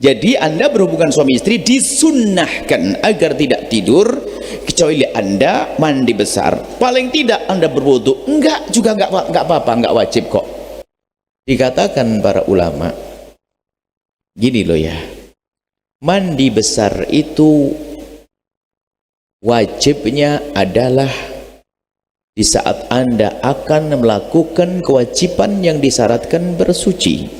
Jadi Anda berhubungan suami istri disunnahkan agar tidak tidur kecuali Anda mandi besar. Paling tidak Anda berwudu, enggak juga enggak apa-apa, enggak wajib kok. Dikatakan para ulama, gini loh ya, mandi besar itu wajibnya adalah di saat Anda akan melakukan kewajiban yang disyaratkan bersuci.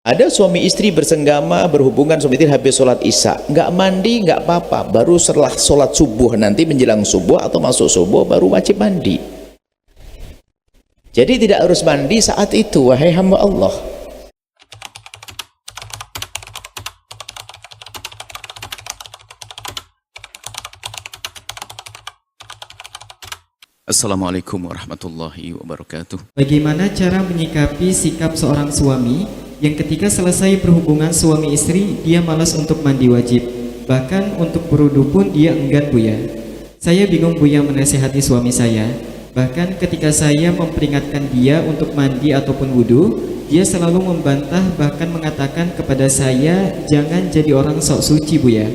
Ada suami istri bersenggama, berhubungan suami istri habis sholat isya, nggak mandi nggak apa-apa, baru setelah sholat subuh nanti menjelang subuh atau masuk subuh baru wajib mandi. Jadi tidak harus mandi saat itu, wahai hamba Allah. Assalamualaikum warahmatullahi wabarakatuh. Bagaimana cara menyikapi sikap seorang suami yang ketika selesai berhubungan suami istri dia malas untuk mandi wajib, bahkan untuk berwudu pun dia enggan Buya. Saya bingung Buya menasihati suami saya, bahkan ketika saya memperingatkan dia untuk mandi ataupun wudu, dia selalu membantah bahkan mengatakan kepada saya jangan jadi orang sok suci Buya.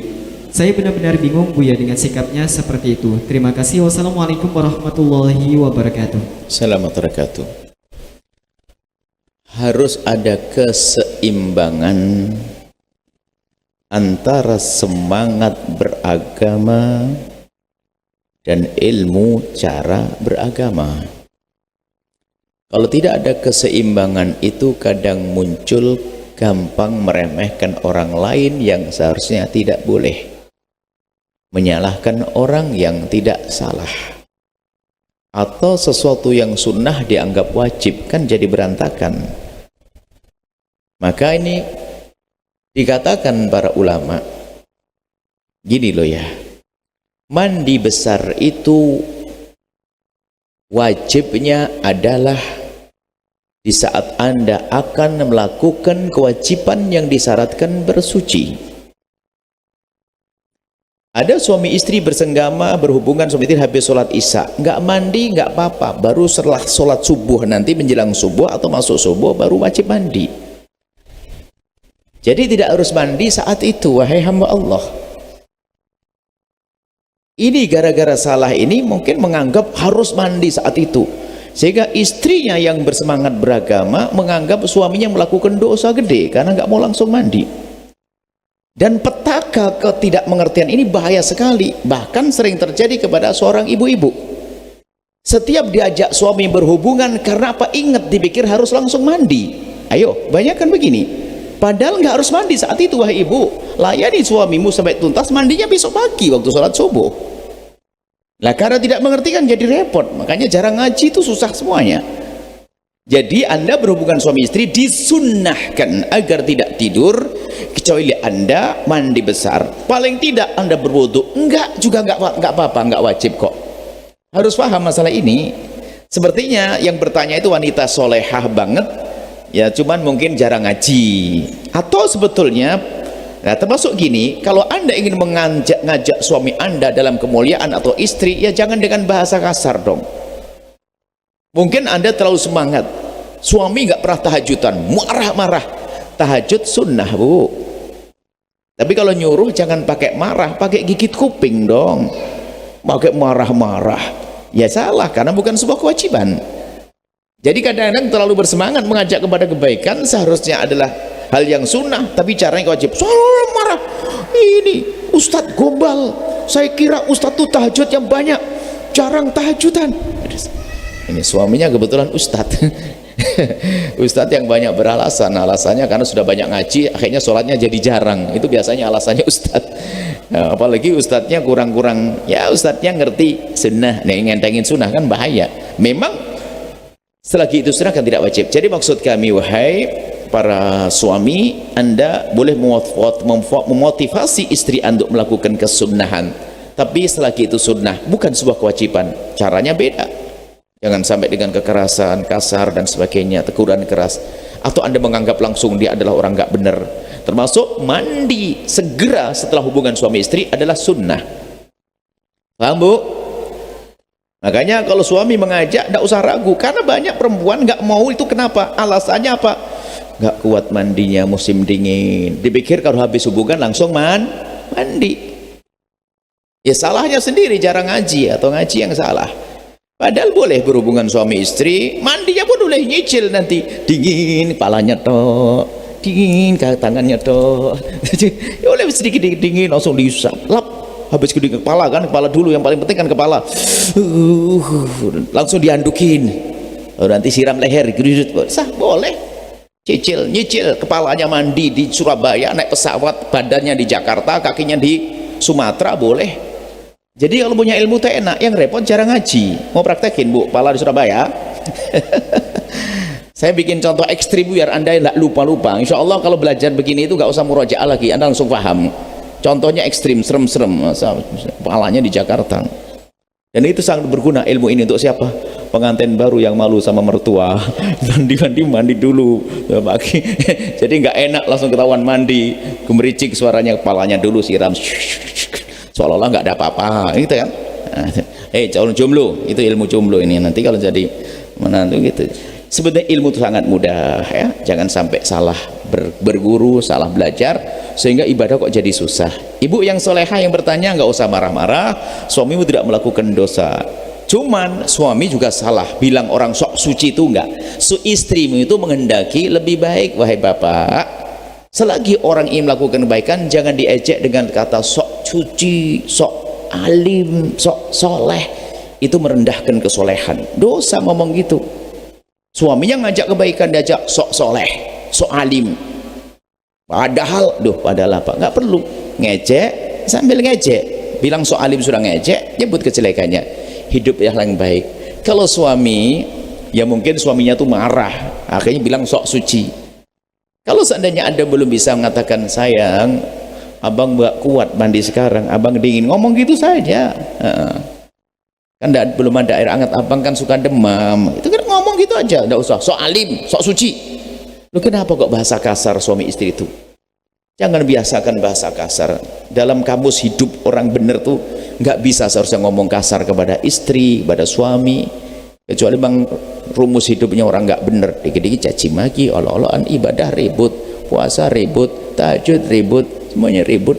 Saya benar-benar bingung Buya dengan sikapnya seperti itu. Terima kasih. Wassalamualaikum warahmatullahi wabarakatuh. Assalamualaikum warahmatullahi wabarakatuh. Harus ada keseimbangan antara semangat beragama dan ilmu cara beragama. Kalau tidak ada keseimbangan itu kadang muncul gampang meremehkan orang lain yang seharusnya tidak boleh, menyalahkan orang yang tidak salah, atau sesuatu yang sunnah dianggap wajib, kan jadi berantakan. Maka ini dikatakan para ulama, gini loh ya, mandi besar itu wajibnya adalah di saat Anda akan melakukan kewajiban yang disyaratkan bersuci. Ada suami istri bersenggama, berhubungan suami istri habis sholat isya, nggak mandi nggak apa-apa, baru setelah sholat subuh nanti menjelang subuh atau masuk subuh baru wajib mandi. Jadi tidak harus mandi saat itu, wahai hamba Allah. Ini gara-gara salah ini mungkin menganggap harus mandi saat itu, sehingga istrinya yang bersemangat beragama menganggap suaminya melakukan dosa gede karena nggak mau langsung mandi. Dan petaka ketidakmengertian ini bahaya sekali, bahkan sering terjadi kepada seorang ibu-ibu. Setiap diajak suami berhubungan, karena apa? Ingat, dipikir harus langsung mandi. Ayo, banyak kan begini. Padahal nggak harus mandi saat itu, wahai ibu. Layani suamimu sampai tuntas, mandinya besok pagi waktu sholat subuh. Nah, karena tidak mengerti kan jadi repot. Makanya jarang ngaji itu susah semuanya. Jadi Anda berhubungan suami istri disunnahkan agar tidak tidur kecuali Anda mandi besar. Paling tidak Anda berwudu, enggak juga enggak apa-apa, enggak wajib kok. Harus paham masalah ini. Sepertinya yang bertanya itu wanita solehah banget, ya cuman mungkin jarang ngaji. Atau sebetulnya, nah termasuk gini, kalau Anda ingin ngajak suami Anda dalam kemuliaan atau istri, ya jangan dengan bahasa kasar dong. Mungkin Anda terlalu semangat, suami nggak pernah tahajudan, marah-marah. Tahajud sunnah bu, tapi kalau nyuruh jangan pakai marah, pakai gigit kuping dong. Pakai marah-marah ya salah, karena bukan sebuah kewajiban. Jadi kadang-kadang terlalu bersemangat mengajak kepada kebaikan seharusnya adalah hal yang sunnah, tapi caranya wajib. Soalnya marah, ini ustadz gombal, saya kira ustadz tuh tahajud yang banyak, jarang tahajudan. Ini suaminya kebetulan ustadz. Ustadz yang banyak beralasan, alasannya karena sudah banyak ngaji, akhirnya sholatnya jadi jarang. Itu biasanya alasannya ustadz. Nah, apalagi ustadznya kurang-kurang, ya ustadznya ngerti sunnah, nih ngentengin sunnah kan bahaya. Memang selagi itu sunnah kan tidak wajib. Jadi maksud kami, wahai para suami, Anda boleh memotivasi istri Anda untuk melakukan kesunnahan, tapi selagi itu sunnah, bukan sebuah kewajiban. Caranya beda. Jangan sampai dengan kekerasan, kasar dan sebagainya, teguran keras, atau Anda menganggap langsung dia adalah orang nggak benar. Termasuk mandi segera setelah hubungan suami istri adalah sunnah. Paham bu? Makanya kalau suami mengajak tidak usah ragu, karena banyak perempuan nggak mau itu. Kenapa? Alasannya apa? nggak kuat mandinya musim dingin. Dipikir kalau habis hubungan langsung mandi. Ya salahnya sendiri, jarang ngaji atau ngaji yang salah. Padahal boleh berhubungan suami istri, mandinya pun boleh nyicil nanti. Dingin kepalanya toh, dingin tangannya toh. Ya boleh sedikit dingin langsung diusap, lap. Habis kedingin kepala kan, kepala dulu yang paling penting kan kepala. Langsung diandukin. Nanti siram leher, gerudut, sah boleh. Nyicil kepalanya mandi di Surabaya, naik pesawat, badannya di Jakarta, kakinya di Sumatera, boleh. Jadi kalau punya ilmu teh enak, yang repot jarang ngaji. Mau praktekin Bu, kepala di Surabaya? Saya bikin contoh ekstrim biar anda tidak lupa-lupa. Insya Allah kalau belajar begini itu gak usah murojaah lagi, anda langsung paham. Contohnya ekstrim, serem-serem, kepalanya di Jakarta. Dan itu sangat berguna ilmu ini untuk siapa? Pengantin baru yang malu sama mertua. Mandi dulu pagi. Jadi nggak enak langsung ketahuan mandi, gemericik suaranya, kepalanya dulu siram, seolah-olah nggak ada apa-apa gitu kan. Calon jomblo, itu ilmu jomblo ini. Nanti kalau jadi menantu gitu. Sebenarnya ilmu itu sangat mudah ya, jangan sampai salah berguru, salah belajar sehingga ibadah kok jadi susah. Ibu yang solehah yang bertanya nggak usah marah-marah, suamimu tidak melakukan dosa. Cuman suami juga salah bilang orang sok suci itu enggak. Istrimu itu menghendaki lebih baik. Wahai bapak, selagi orang ingin melakukan kebaikan jangan diejek dengan kata sok suci, sok alim, sok soleh. Itu merendahkan kesolehan, dosa ngomong gitu. Suaminya ngajak kebaikan, diajak sok soleh, sok alim, padahal apa, nggak perlu ngejek sambil ngejek, bilang sok alim sudah ngejek, nyebut kejelekannya. Hidup yang baik. Kalau suami, ya mungkin suaminya tuh marah, akhirnya bilang sok suci. Kalau seandainya Anda belum bisa mengatakan, sayang, abang nggak kuat mandi sekarang, abang dingin, ngomong gitu saja. Kan belum ada air hangat, abang kan suka demam, itu kan ngomong gitu aja, nggak usah sok alim, sok suci. Lu kenapa kok bahasa kasar suami istri itu? Jangan biasakan bahasa kasar. Dalam kamus hidup orang bener tuh nggak bisa seharusnya ngomong kasar kepada istri, pada suami, kecuali bang rumus hidupnya orang nggak bener, dikit-dikit caci maki, olo-oloan, ibadah ribut, puasa ribut, tahajud ribut, semuanya ribut.